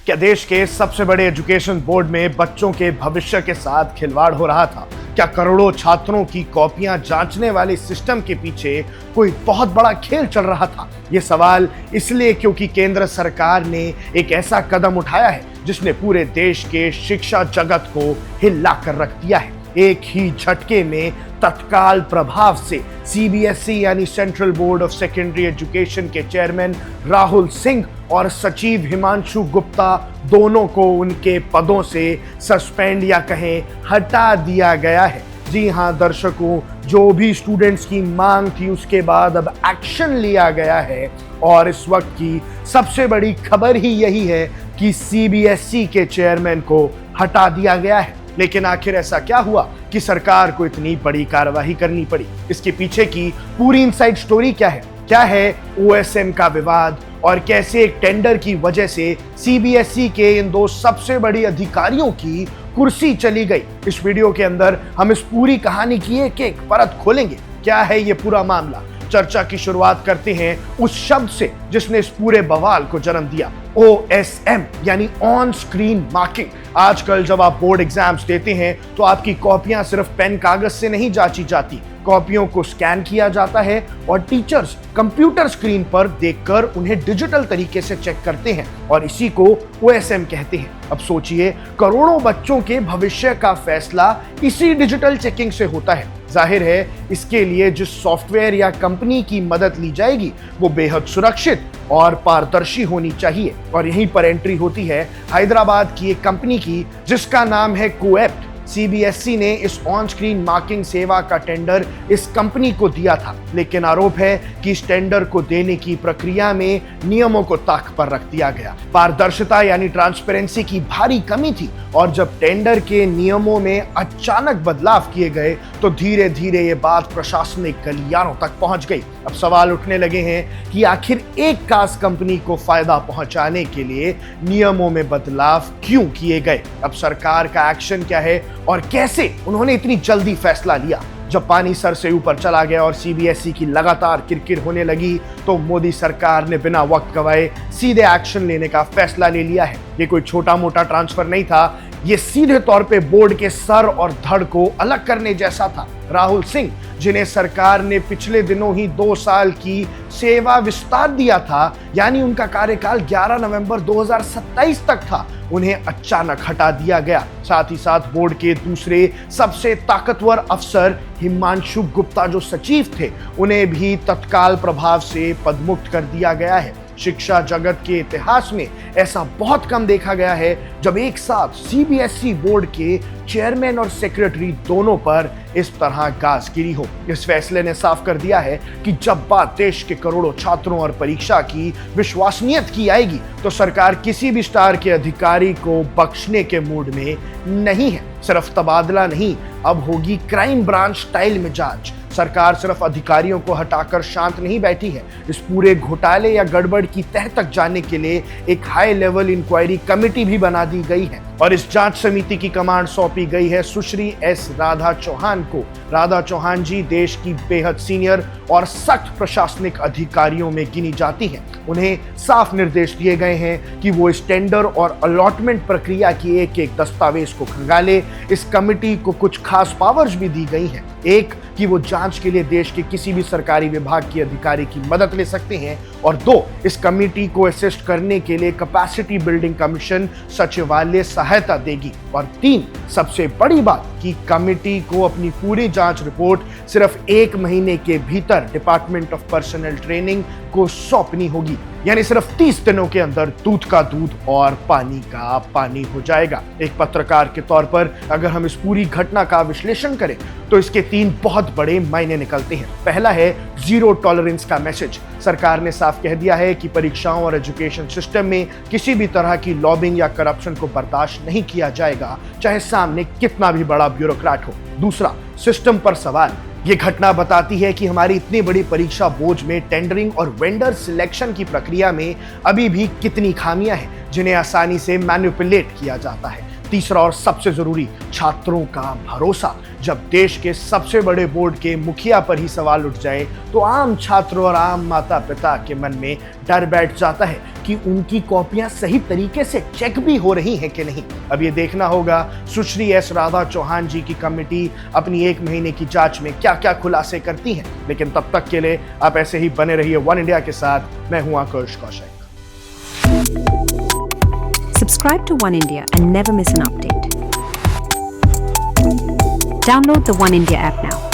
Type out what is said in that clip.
क्या देश के सबसे बड़े एजुकेशन बोर्ड में बच्चों के भविष्य के साथ खिलवाड़ हो रहा था? क्या करोड़ों छात्रों की कॉपियां जांचने वाले सिस्टम के पीछे कोई बहुत बड़ा खेल चल रहा था? ये सवाल इसलिए क्योंकि केंद्र सरकार ने एक ऐसा कदम उठाया है जिसने पूरे देश के शिक्षा जगत को हिला कर रख दिया है। एक ही झटके में तत्काल प्रभाव से सीबीएसई यानी central board of secondary education के चेयरमैन राहुल सिंह और सचिव हिमांशु गुप्ता दोनों को उनके पदों से सस्पेंड या कहें हटा दिया गया है। जी हां दर्शकों, जो भी स्टूडेंट्स की मांग थी उसके बाद अब एक्शन लिया गया है और इस वक्त की सबसे बड़ी खबर ही यही है कि सीबीएसई के चेयरमैन को हटा दिया गया है। लेकिन आखिर ऐसा क्या हुआ कि सरकार को इतनी बड़ी कार्रवाई करनी पड़ी? इसके पीछे की पूरी इनसाइड स्टोरी क्या है? क्या है ओएसएम का विवाद और कैसे एक टेंडर की वजह से सीबीएसई के इन दो सबसे बड़ी अधिकारियों की कुर्सी चली गई? इस वीडियो के अंदर हम इस पूरी कहानी की एक परत खोलेंगे। क्या है ये पूरा मामला? चर्चा की शुरुआत करते हैं उस शब्द से जिसने इस पूरे बवाल को जन्म दिया, OSM यानी ऑन स्क्रीन मार्किंग। आजकल जब आप बोर्ड एग्जाम्स देते हैं तो आपकी कॉपियां सिर्फ पेन कागज से नहीं जांची जाती, कॉपियों को स्कैन किया जाता है और टीचर्स कंप्यूटर स्क्रीन पर देखकर उन्हें डिजिटल तरीके से चेक करते हैं और इसी को OSM कहते हैं। अब सोचिए, करोड़ों बच्चों के भविष्य का फैसला इसी डिजिटल चेकिंग से होता है। जाहिर है इसके लिए जिस सॉफ्टवेयर या कंपनी की मदद ली जाएगी वो बेहद सुरक्षित और पारदर्शी होनी चाहिए और यहीं पर एंट्री होती है हैदराबाद की एक कंपनी की जिसका नाम है कोएप्ट। सीबीएसई ने इस ऑन स्क्रीन मार्किंग सेवा का टेंडर इस कंपनी को दिया था, लेकिन आरोप है कि इस टेंडर को देने की प्रक्रिया में नियमों को ताक पर रख दिया गया। पारदर्शिता यानी ट्रांसपेरेंसी की भारी कमी थी और जब टेंडर के नियमों में अचानक बदलाव किए गए तो धीरे धीरे ये बात प्रशासनिक गलियारों तक पहुंच गई। अब सवाल उठने लगे हैं कि आखिर एक खास कंपनी को फायदा पहुंचाने के लिए नियमों में बदलाव क्यों किए गए? अब सरकार का एक्शन क्या है और कैसे उन्होंने इतनी जल्दी फैसला लिया? जब पानी सर से ऊपर चला गया और सीबीएसई की लगातार किरकिर होने लगी तो मोदी सरकार ने बिना वक्त गवाए सीधे एक्शन लेने का फैसला ले लिया है। ये कोई छोटा मोटा ट्रांसफर नहीं था, ये सीधे तौर पे बोर्ड के सर और धड़ को अलग करने जैसा था। राहुल सिंह, जिन्हें सरकार ने पिछले दिनों ही 2 साल की सेवा विस्तार दिया था, यानी उनका कार्यकाल 11 नवंबर 2027 तक था, उन्हें अचानक हटा दिया गया। साथ ही साथ बोर्ड के दूसरे सबसे ताकतवर अफसर हिमांशु गुप्ता जो सचिव थे, उन्हें भी तत्काल प्रभाव से पदमुक्त कर दिया गया है। शिक्षा जगत के इतिहास में ऐसा बहुत कम देखा गया है जब एक साथ सीबीएसई बोर्ड के चेयरमैन और सेक्रेटरी दोनों पर इस तरह गाजगिरी हो। इस फैसले ने साफ कर दिया है कि जब बात देश के करोड़ों छात्रों और परीक्षा की विश्वसनीयता की आएगी तो सरकार किसी भी स्टार के अधिकारी को बख्शने के मूड में नहीं है। सिर्फ तबादला नहीं, अब होगी क्राइम ब्रांच स्टाइल में जांच। सरकार सिर्फ अधिकारियों को हटाकर शांत नहीं बैठी है, इस पूरे घोटाले या गड़बड़ की तह तक जाने के लिए एक हाई लेवल इंक्वायरी कमेटी भी बना दी गई है और इस जांच समिति की कमांड सौंपी गई है सुश्री एस राधा चौहान को। राधा चौहान जी देश की बेहद सीनियर और सख्त प्रशासनिक अधिकारियों में गिनी जाती हैं। उन्हें साफ निर्देश दिए गए हैं कि वो इस टेंडर और अलॉटमेंट प्रक्रिया की एक दस्तावेज को खंगाले। इस कमेटी को कुछ खास पावर्स भी दी गई हैं। एक, कि वो जांच के लिए देश के किसी भी सरकारी विभाग के अधिकारी की मदद ले सकते हैं और 2, इस कमेटी को असिस्ट करने के लिए कैपेसिटी बिल्डिंग कमीशन सचिवालय सहायता देगी और 3, सबसे बड़ी बात कि कमेटी को अपनी पूरी जांच रिपोर्ट सिर्फ 1 महीने के भीतर डिपार्टमेंट ऑफ पर्सनल ट्रेनिंग को सौंपनी होगी, यानी सिर्फ 30 दिनों के अंदर दूध का दूध और पानी का पानी हो जाएगा। एक पत्रकार के तौर पर अगर हम इस पूरी घटना का विश्लेषण करें तो इसके 3 बहुत बड़े मायने निकलते हैं। पहला है जीरो टॉलरेंस का मैसेज। सरकार ने साफ कह दिया है कि परीक्षाओं और एजुकेशन सिस्टम में किसी भी तरह की लॉबिंग या करप्शन को बर्दाश्त नहीं किया जाएगा, चाहे सामने कितना भी बड़ा ब्यूरोक्रेट हो। दूसरा, सिस्टम पर सवाल। ये घटना बताती है कि हमारी इतनी बड़ी परीक्षा बोझ में टेंडरिंग और वेंडर सिलेक्शन की प्रक्रिया में अभी भी कितनी खामियां हैं जिन्हें आसानी से मैनिपुलेट किया जाता है। तीसरा और सबसे जरूरी, छात्रों का भरोसा। जब देश के सबसे बड़े बोर्ड के मुखिया पर ही सवाल उठ जाए तो आम छात्रों और आम माता पिता के मन में डर बैठ जाता है कि उनकी कॉपियां सही तरीके से चेक भी हो रही हैं कि नहीं। अब ये देखना होगा सुश्री एस राधा चौहान जी की कमेटी अपनी 1 महीने की जांच में क्या क्या खुलासे करती है। लेकिन तब तक के लिए आप ऐसे ही बने रहिए वन इंडिया के साथ। मैं हूं आकर्ष Kaushik. Subscribe to One India and never miss an update. Download the One India app now.